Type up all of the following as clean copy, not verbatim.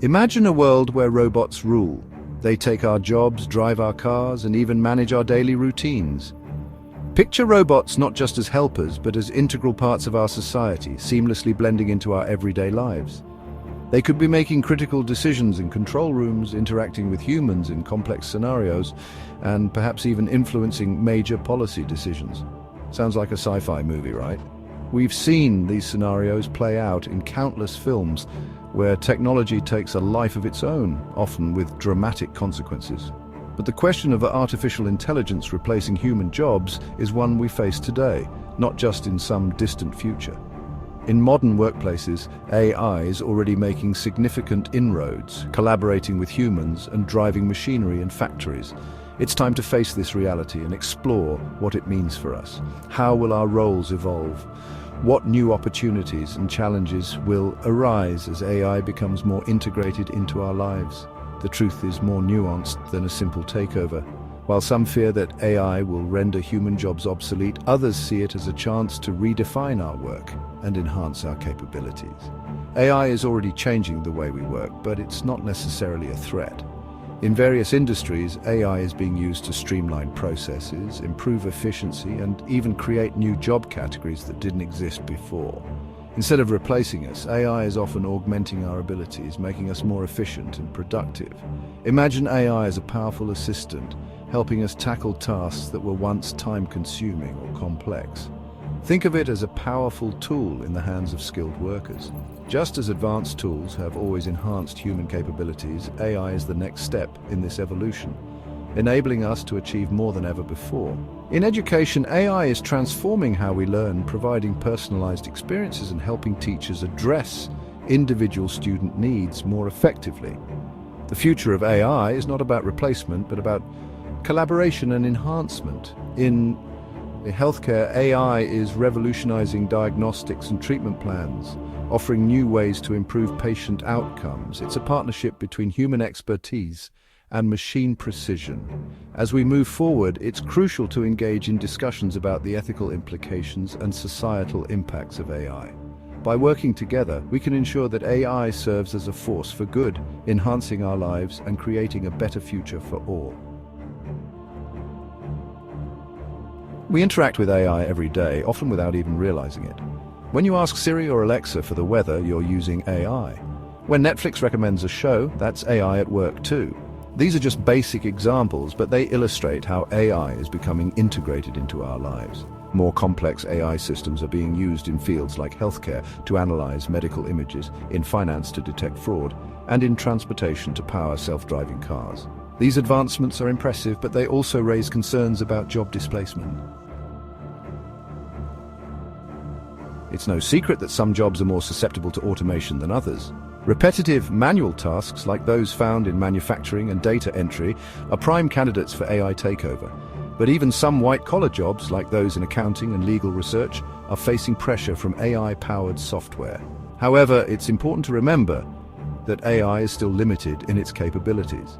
Imagine a world where robots rule. They take our jobs, drive our cars, and even manage our daily routines. Picture robots not just as helpers, but as integral parts of our society, seamlessly blending into our everyday lives. They could be making critical decisions in control rooms, interacting with humans in complex scenarios, and perhaps even influencing major policy decisions. Sounds like a sci-fi movie, right? We've seen these scenarios play out in countless films where technology takes a life of its own, often with dramatic consequences. But the question of artificial intelligence replacing human jobs is one we face today, not just in some distant future. In modern workplaces, AI is already making significant inroads, collaborating with humans and driving machinery in factories. It's time to face this reality and explore what it means for us. How will our roles evolve? What new opportunities and challenges will arise as AI becomes more integrated into our lives? The truth is more nuanced than a simple takeover. While some fear that AI will render human jobs obsolete, others see it as a chance to redefine our work and enhance our capabilities. AI is already changing the way we work, but it's not necessarily a threat. In various industries, AI is being used to streamline processes, improve efficiency, and even create new job categories that didn't exist before. Instead of replacing us, AI is often augmenting our abilities, making us more efficient and productive. Imagine AI as a powerful assistant, helping us tackle tasks that were once time-consuming or complex. Think of it as a powerful tool in the hands of skilled workers. Just as advanced tools have always enhanced human capabilities, AI is the next step in this evolution, enabling us to achieve more than ever before. In education, AI is transforming how we learn, providing personalized experiences and helping teachers address individual student needs more effectively. The future of AI is not about replacement, but about collaboration and enhancement. In healthcare, AI is revolutionizing diagnostics and treatment plans, offering new ways to improve patient outcomes. It's a partnership between human expertise and machine precision. As we move forward, it's crucial to engage in discussions about the ethical implications and societal impacts of AI. By working together, we can ensure that AI serves as a force for good, enhancing our lives and creating a better future for all. We interact with AI every day, often without even realizing it. When you ask Siri or Alexa for the weather, you're using AI. When Netflix recommends a show, that's AI at work too. These are just basic examples, but they illustrate how AI is becoming integrated into our lives. More complex AI systems are being used in fields like healthcare to analyze medical images, in finance to detect fraud, and in transportation to power self-driving cars. These advancements are impressive, but they also raise concerns about job displacement. It's no secret that some jobs are more susceptible to automation than others. Repetitive manual tasks like those found in manufacturing and data entry are prime candidates for AI takeover. But even some white-collar jobs, like those in accounting and legal research, are facing pressure from AI-powered software. However, it's important to remember that AI is still limited in its capabilities.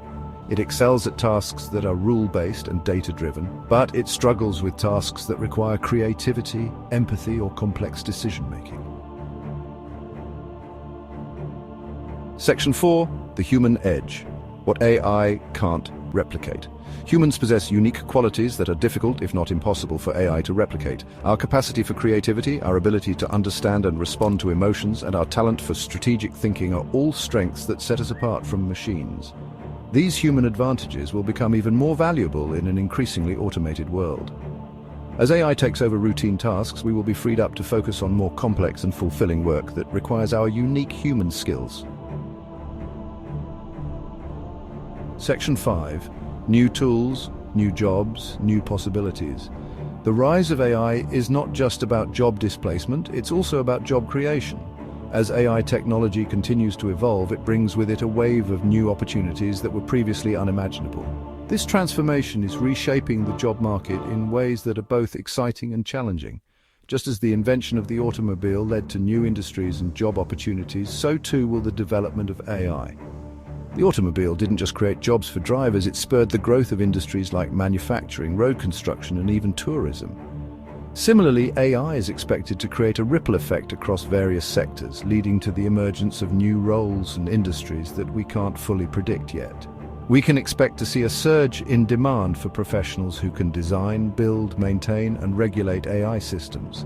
It excels at tasks that are rule-based and data-driven, but it struggles with tasks that require creativity, empathy, or complex decision-making. Section 4, the human edge. What AI can't replicate. Humans possess unique qualities that are difficult, if not impossible, for AI to replicate. Our capacity for creativity, our ability to understand and respond to emotions, and our talent for strategic thinking are all strengths that set us apart from machines. These human advantages will become even more valuable in an increasingly automated world. As AI takes over routine tasks, we will be freed up to focus on more complex and fulfilling work that requires our unique human skills. Section 5. New tools, new jobs, new possibilities. The rise of AI is not just about job displacement, it's also about job creation. As AI technology continues to evolve, it brings with it a wave of new opportunities that were previously unimaginable. This transformation is reshaping the job market in ways that are both exciting and challenging. Just as the invention of the automobile led to new industries and job opportunities, so too will the development of AI. The automobile didn't just create jobs for drivers, it spurred the growth of industries like manufacturing, road construction, and even tourism. Similarly, AI is expected to create a ripple effect across various sectors, leading to the emergence of new roles and industries that we can't fully predict yet. We can expect to see a surge in demand for professionals who can design, build, maintain, and regulate AI systems.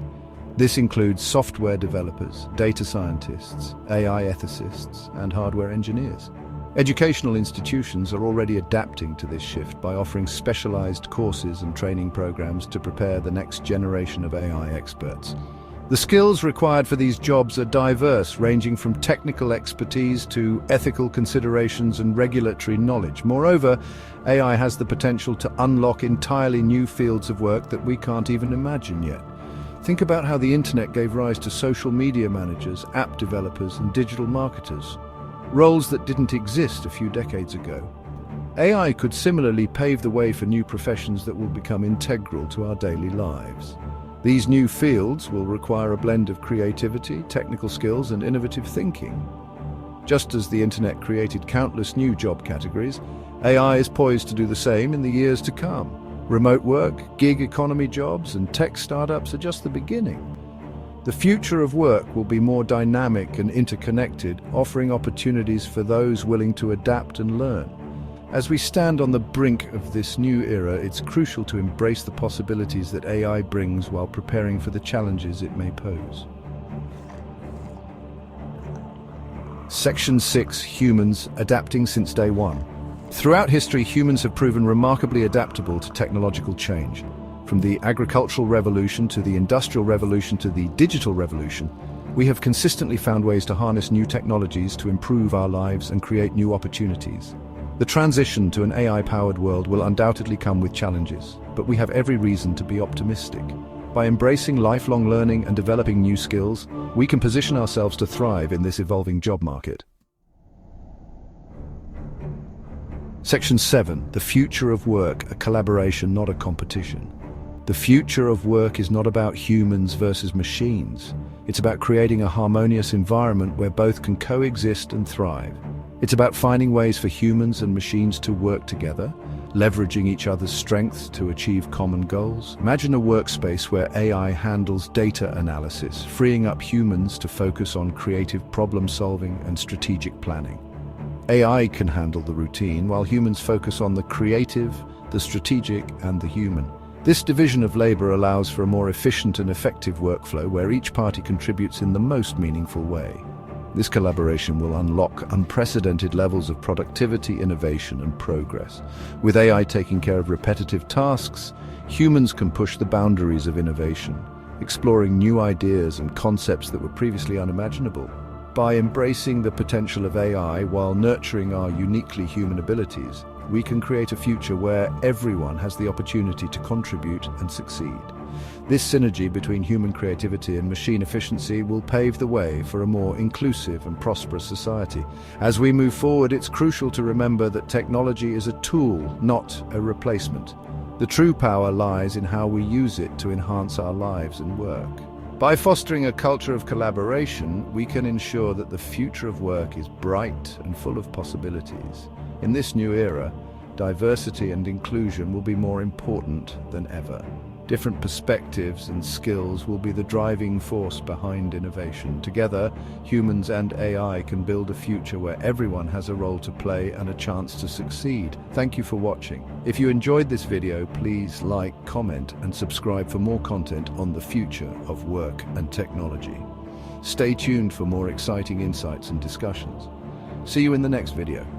This includes software developers, data scientists, AI ethicists, and hardware engineers. Educational institutions are already adapting to this shift by offering specialized courses and training programs to prepare the next generation of AI experts. The skills required for these jobs are diverse, ranging from technical expertise to ethical considerations and regulatory knowledge. Moreover, AI has the potential to unlock entirely new fields of work that we can't even imagine yet. Think about how the internet gave rise to social media managers, app developers, and digital marketers, roles that didn't exist a few decades ago. AI could similarly pave the way for new professions that will become integral to our daily lives. These new fields will require a blend of creativity, technical skills, and innovative thinking. Just as the internet created countless new job categories, AI is poised to do the same in the years to come. Remote work, gig economy jobs, and tech startups are just the beginning. The future of work will be more dynamic and interconnected, offering opportunities for those willing to adapt and learn. As we stand on the brink of this new era, it's crucial to embrace the possibilities that AI brings while preparing for the challenges it may pose. Section 6. Humans adapting since day one. Throughout history, humans have proven remarkably adaptable to technological change. From the agricultural revolution to the industrial revolution to the digital revolution, we have consistently found ways to harness new technologies to improve our lives and create new opportunities. The transition to an AI-powered world will undoubtedly come with challenges, but we have every reason to be optimistic. By embracing lifelong learning and developing new skills, we can position ourselves to thrive in this evolving job market. Section 7. The future of work, a collaboration, not a competition. The future of work is not about humans versus machines. It's about creating a harmonious environment where both can coexist and thrive. It's about finding ways for humans and machines to work together, leveraging each other's strengths to achieve common goals. Imagine a workspace where AI handles data analysis, freeing up humans to focus on creative problem-solving and strategic planning. AI can handle the routine, while humans focus on the creative, the strategic, and the human. This division of labor allows for a more efficient and effective workflow where each party contributes in the most meaningful way. This collaboration will unlock unprecedented levels of productivity, innovation, and progress. With AI taking care of repetitive tasks, humans can push the boundaries of innovation, exploring new ideas and concepts that were previously unimaginable. By embracing the potential of AI while nurturing our uniquely human abilities, we can create a future where everyone has the opportunity to contribute and succeed. This synergy between human creativity and machine efficiency will pave the way for a more inclusive and prosperous society. As we move forward, it's crucial to remember that technology is a tool, not a replacement. The true power lies in how we use it to enhance our lives and work. By fostering a culture of collaboration, we can ensure that the future of work is bright and full of possibilities. In this new era, diversity and inclusion will be more important than ever. Different perspectives and skills will be the driving force behind innovation. Together, humans and AI can build a future where everyone has a role to play and a chance to succeed. Thank you for watching. If you enjoyed this video, please like, comment, and subscribe for more content on the future of work and technology. Stay tuned for more exciting insights and discussions. See you in the next video.